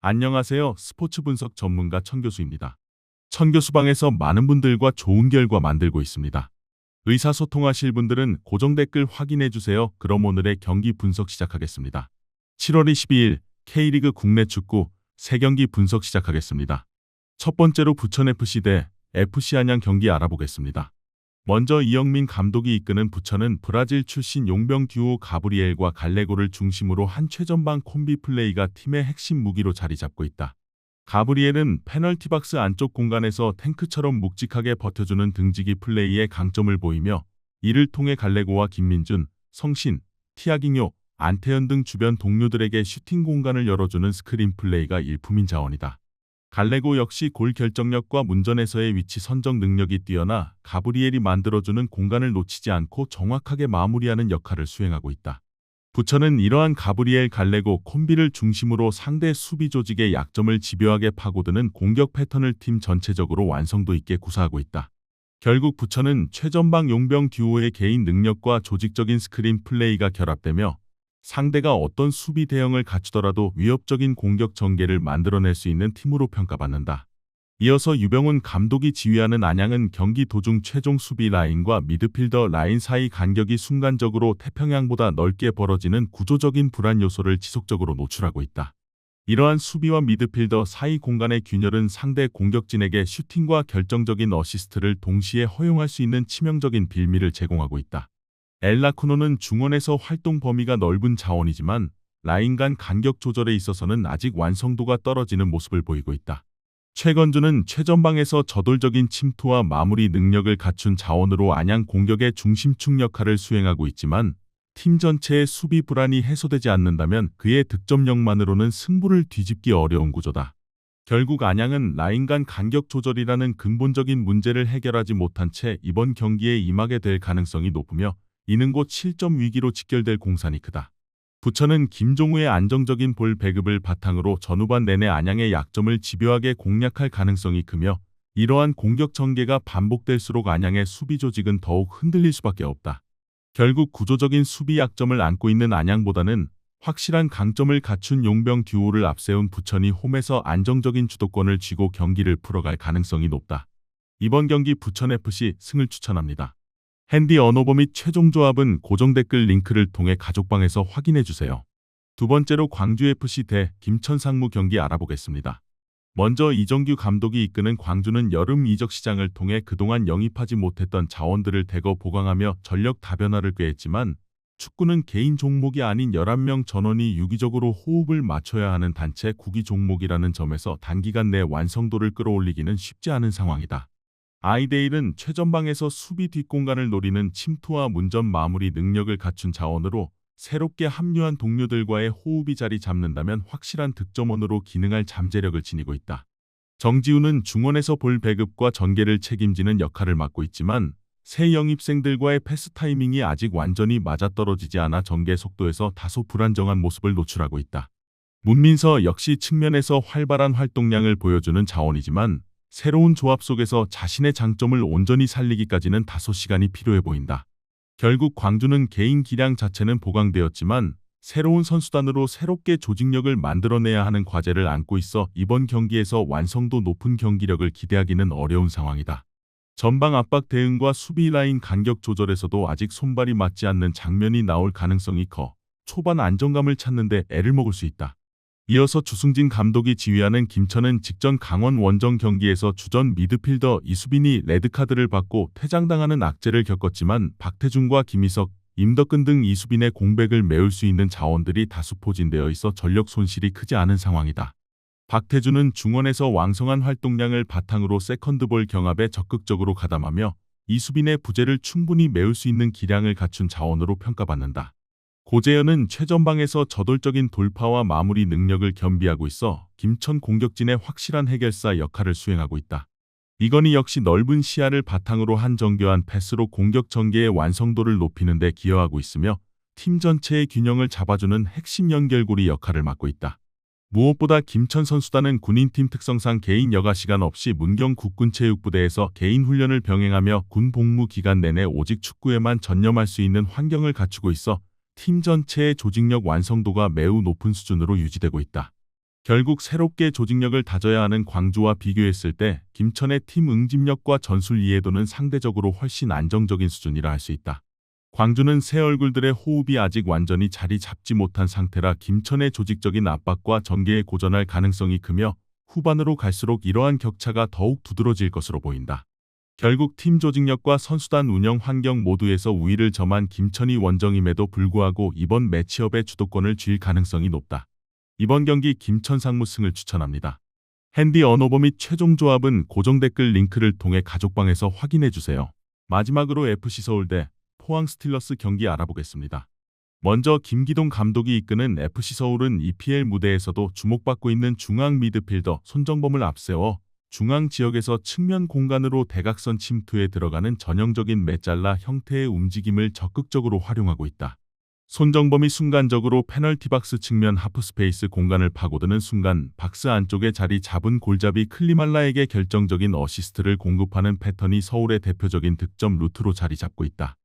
안녕하세요. 스포츠 분석 전문가 천교수입니다. 천교수방에서 많은 분들과 좋은 결과 만들고 있습니다. 의사소통하실 분들은 고정 댓글 확인해 주세요. 그럼 오늘의 경기 분석 시작하겠습니다. 7월 22일 K리그 국내 축구 3경기 분석 시작하겠습니다. 첫 번째로 부천FC 대 FC 안양 경기 알아보겠습니다. 먼저 이영민 감독이 이끄는 부천은 브라질 출신 용병 듀오 가브리엘과 갈레고를 중심으로 한 최전방 콤비 플레이가 팀의 핵심 무기로 자리 잡고 있다. 가브리엘은 페널티 박스 안쪽 공간에서 탱크처럼 묵직하게 버텨주는 등지기 플레이에 강점을 보이며 이를 통해 갈레고와 김민준, 성신, 티아기뇨, 안태현 등 주변 동료들에게 슈팅 공간을 열어주는 스크린 플레이가 일품인 자원이다. 갈레고 역시 골 결정력과 문전에서의 위치 선정 능력이 뛰어나 가브리엘이 만들어주는 공간을 놓치지 않고 정확하게 마무리하는 역할을 수행하고 있다. 부천은 이러한 가브리엘 갈레고 콤비를 중심으로 상대 수비 조직의 약점을 집요하게 파고드는 공격 패턴을 팀 전체적으로 완성도 있게 구사하고 있다. 결국 부천은 최전방 용병 듀오의 개인 능력과 조직적인 스크린 플레이가 결합되며 상대가 어떤 수비 대응을 갖추더라도 위협적인 공격 전개를 만들어낼 수 있는 팀으로 평가받는다. 이어서 유병훈 감독이 지휘하는 안양은 경기 도중 최종 수비 라인과 미드필더 라인 사이 간격이 순간적으로 태평양보다 넓게 벌어지는 구조적인 불안 요소를 지속적으로 노출하고 있다. 이러한 수비와 미드필더 사이 공간의 균열은 상대 공격진에게 슈팅과 결정적인 어시스트를 동시에 허용할 수 있는 치명적인 빌미를 제공하고 있다. 엘라쿠노는 중원에서 활동 범위가 넓은 자원이지만 라인 간 간격 조절에 있어서는 아직 완성도가 떨어지는 모습을 보이고 있다. 최건주는 최전방에서 저돌적인 침투와 마무리 능력을 갖춘 자원으로 안양 공격의 중심축 역할을 수행하고 있지만 팀 전체의 수비 불안이 해소되지 않는다면 그의 득점력만으로는 승부를 뒤집기 어려운 구조다. 결국 안양은 라인 간 간격 조절이라는 근본적인 문제를 해결하지 못한 채 이번 경기에 임하게 될 가능성이 높으며 이는 곧 실점 위기로 직결될 공산이 크다. 부천은 김종우의 안정적인 볼 배급을 바탕으로 전후반 내내 안양의 약점을 집요하게 공략할 가능성이 크며 이러한 공격 전개가 반복될수록 안양의 수비 조직은 더욱 흔들릴 수밖에 없다. 결국 구조적인 수비 약점을 안고 있는 안양보다는 확실한 강점을 갖춘 용병 듀오를 앞세운 부천이 홈에서 안정적인 주도권을 쥐고 경기를 풀어갈 가능성이 높다. 이번 경기 부천FC 승을 추천합니다. 핸디 언어버 및 최종 조합은 고정 댓글 링크를 통해 가족방에서 확인해주세요. 두 번째로 광주FC 대 김천상무 경기 알아보겠습니다. 먼저 이정규 감독이 이끄는 광주는 여름 이적 시장을 통해 그동안 영입하지 못했던 자원들을 대거 보강하며 전력 다변화를 꾀했지만 축구는 개인 종목이 아닌 11명 전원이 유기적으로 호흡을 맞춰야 하는 단체 구기 종목이라는 점에서 단기간 내 완성도를 끌어올리기는 쉽지 않은 상황이다. 아이데일은 최전방에서 수비 뒷공간을 노리는 침투와 문전 마무리 능력을 갖춘 자원으로 새롭게 합류한 동료들과의 호흡이 자리 잡는다면 확실한 득점원으로 기능할 잠재력을 지니고 있다. 정지우는 중원에서 볼 배급과 전개를 책임지는 역할을 맡고 있지만 새 영입생들과의 패스 타이밍이 아직 완전히 맞아떨어지지 않아 전개 속도에서 다소 불안정한 모습을 노출하고 있다. 문민서 역시 측면에서 활발한 활동량을 보여주는 자원이지만 새로운 조합 속에서 자신의 장점을 온전히 살리기까지는 다소 시간이 필요해 보인다. 결국 광주는 개인 기량 자체는 보강되었지만 새로운 선수단으로 새롭게 조직력을 만들어내야 하는 과제를 안고 있어 이번 경기에서 완성도 높은 경기력을 기대하기는 어려운 상황이다. 전방 압박 대응과 수비 라인 간격 조절에서도 아직 손발이 맞지 않는 장면이 나올 가능성이 커 초반 안정감을 찾는 데 애를 먹을 수 있다. 이어서 주승진 감독이 지휘하는 김천은 직전 강원 원정 경기에서 주전 미드필더 이수빈이 레드카드를 받고 퇴장당하는 악재를 겪었지만 박태준과 김희석, 임덕근 등 이수빈의 공백을 메울 수 있는 자원들이 다수 포진되어 있어 전력 손실이 크지 않은 상황이다. 박태준은 중원에서 왕성한 활동량을 바탕으로 세컨드볼 경합에 적극적으로 가담하며 이수빈의 부재를 충분히 메울 수 있는 기량을 갖춘 자원으로 평가받는다. 고재현은 최전방에서 저돌적인 돌파와 마무리 능력을 겸비하고 있어 김천 공격진의 확실한 해결사 역할을 수행하고 있다. 이건희 역시 넓은 시야를 바탕으로 한 정교한 패스로 공격 전개의 완성도를 높이는 데 기여하고 있으며 팀 전체의 균형을 잡아주는 핵심 연결고리 역할을 맡고 있다. 무엇보다 김천 선수단은 군인팀 특성상 개인 여가 시간 없이 문경 국군체육부대에서 개인 훈련을 병행하며 군 복무 기간 내내 오직 축구에만 전념할 수 있는 환경을 갖추고 있어 팀 전체의 조직력 완성도가 매우 높은 수준으로 유지되고 있다. 결국 새롭게 조직력을 다져야 하는 광주와 비교했을 때 김천의 팀 응집력과 전술 이해도는 상대적으로 훨씬 안정적인 수준이라 할 수 있다. 광주는 새 얼굴들의 호흡이 아직 완전히 자리 잡지 못한 상태라 김천의 조직적인 압박과 전개에 고전할 가능성이 크며 후반으로 갈수록 이러한 격차가 더욱 두드러질 것으로 보인다. 결국 팀 조직력과 선수단 운영 환경 모두에서 우위를 점한 김천이 원정임에도 불구하고 이번 매치업의 주도권을 쥘 가능성이 높다. 이번 경기 김천 상무승을 추천합니다. 핸디 언어버 및 최종 조합은 고정 댓글 링크를 통해 가족방에서 확인해주세요. 마지막으로 FC 서울 대 포항 스틸러스 경기 알아보겠습니다. 먼저 김기동 감독이 이끄는 FC서울은 EPL 무대에서도 주목받고 있는 중앙 미드필더 손정범을 앞세워 중앙 지역에서 측면 공간으로 대각선 침투에 들어가는 전형적인 메잘라 형태의 움직임을 적극적으로 활용하고 있다. 손정범이 순간적으로 페널티 박스 측면 하프스페이스 공간을 파고드는 순간 박스 안쪽에 자리 잡은 골잡이 클리말라에게 결정적인 어시스트를 공급하는 패턴이 서울의 대표적인 득점 루트로 자리 잡고 있다.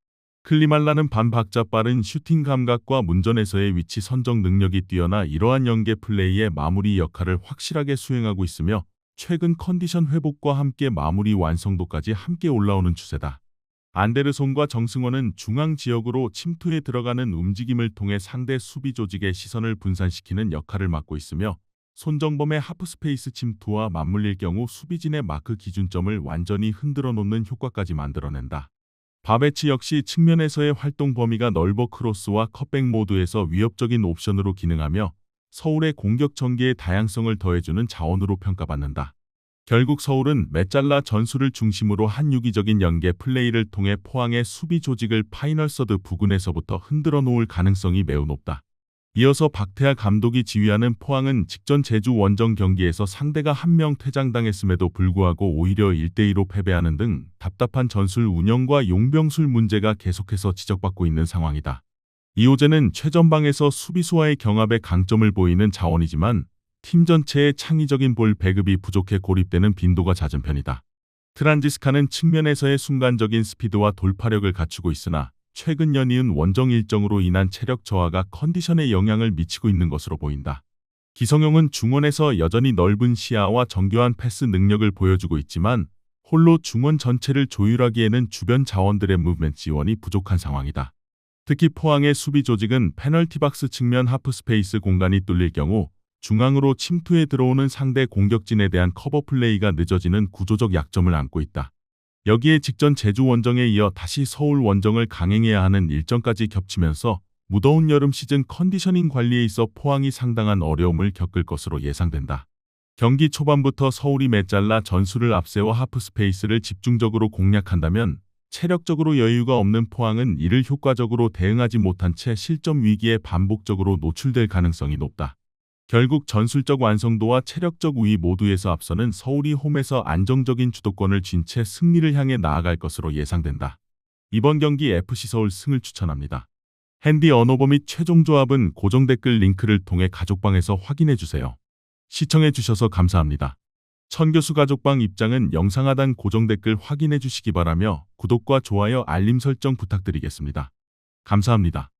클리말라는 반박자 빠른 슈팅 감각과 문전에서의 위치 선정 능력이 뛰어나 이러한 연계 플레이의 마무리 역할을 확실하게 수행하고 있으며 최근 컨디션 회복과 함께 마무리 완성도까지 함께 올라오는 추세다. 안데르손과 정승원은 중앙 지역으로 침투에 들어가는 움직임을 통해 상대 수비 조직의 시선을 분산시키는 역할을 맡고 있으며 손정범의 하프스페이스 침투와 맞물릴 경우 수비진의 마크 기준점을 완전히 흔들어 놓는 효과까지 만들어낸다. 바베치 역시 측면에서의 활동 범위가 넓어 크로스와 컷백 모두에서 위협적인 옵션으로 기능하며 서울의 공격 전개의 다양성을 더해주는 자원으로 평가받는다. 결국 서울은 메잘라 전술을 중심으로 한 유기적인 연계 플레이를 통해 포항의 수비 조직을 파이널 서드 부근에서부터 흔들어 놓을 가능성이 매우 높다. 이어서 박태하 감독이 지휘하는 포항은 직전 제주 원정 경기에서 상대가 한 명 퇴장당했음에도 불구하고 오히려 1대2로 패배하는 등 답답한 전술 운영과 용병술 문제가 계속해서 지적받고 있는 상황이다. 이호재는 최전방에서 수비수와의 경합에 강점을 보이는 자원이지만 팀 전체의 창의적인 볼 배급이 부족해 고립되는 빈도가 잦은 편이다. 트란지스카는 측면에서의 순간적인 스피드와 돌파력을 갖추고 있으나 최근 연이은 원정 일정으로 인한 체력 저하가 컨디션에 영향을 미치고 있는 것으로 보인다. 기성용은 중원에서 여전히 넓은 시야와 정교한 패스 능력을 보여주고 있지만 홀로 중원 전체를 조율하기에는 주변 자원들의 무브먼트 지원이 부족한 상황이다. 특히 포항의 수비 조직은 페널티 박스 측면 하프스페이스 공간이 뚫릴 경우 중앙으로 침투해 들어오는 상대 공격진에 대한 커버 플레이가 늦어지는 구조적 약점을 안고 있다. 여기에 직전 제주 원정에 이어 다시 서울 원정을 강행해야 하는 일정까지 겹치면서 무더운 여름 시즌 컨디셔닝 관리에 있어 포항이 상당한 어려움을 겪을 것으로 예상된다. 경기 초반부터 서울이 메잘라 전술을 앞세워 하프스페이스를 집중적으로 공략한다면 체력적으로 여유가 없는 포항은 이를 효과적으로 대응하지 못한 채 실점 위기에 반복적으로 노출될 가능성이 높다. 결국 전술적 완성도와 체력적 우위 모두에서 앞서는 서울이 홈에서 안정적인 주도권을 쥔 채 승리를 향해 나아갈 것으로 예상된다. 이번 경기 FC서울 승을 추천합니다. 핸디 언어버 및 최종 조합은 고정 댓글 링크를 통해 가족방에서 확인해주세요. 시청해주셔서 감사합니다. 천교수 가족방 입장은 영상 하단 고정 댓글 확인해주시기 바라며 구독과 좋아요 알림 설정 부탁드리겠습니다. 감사합니다.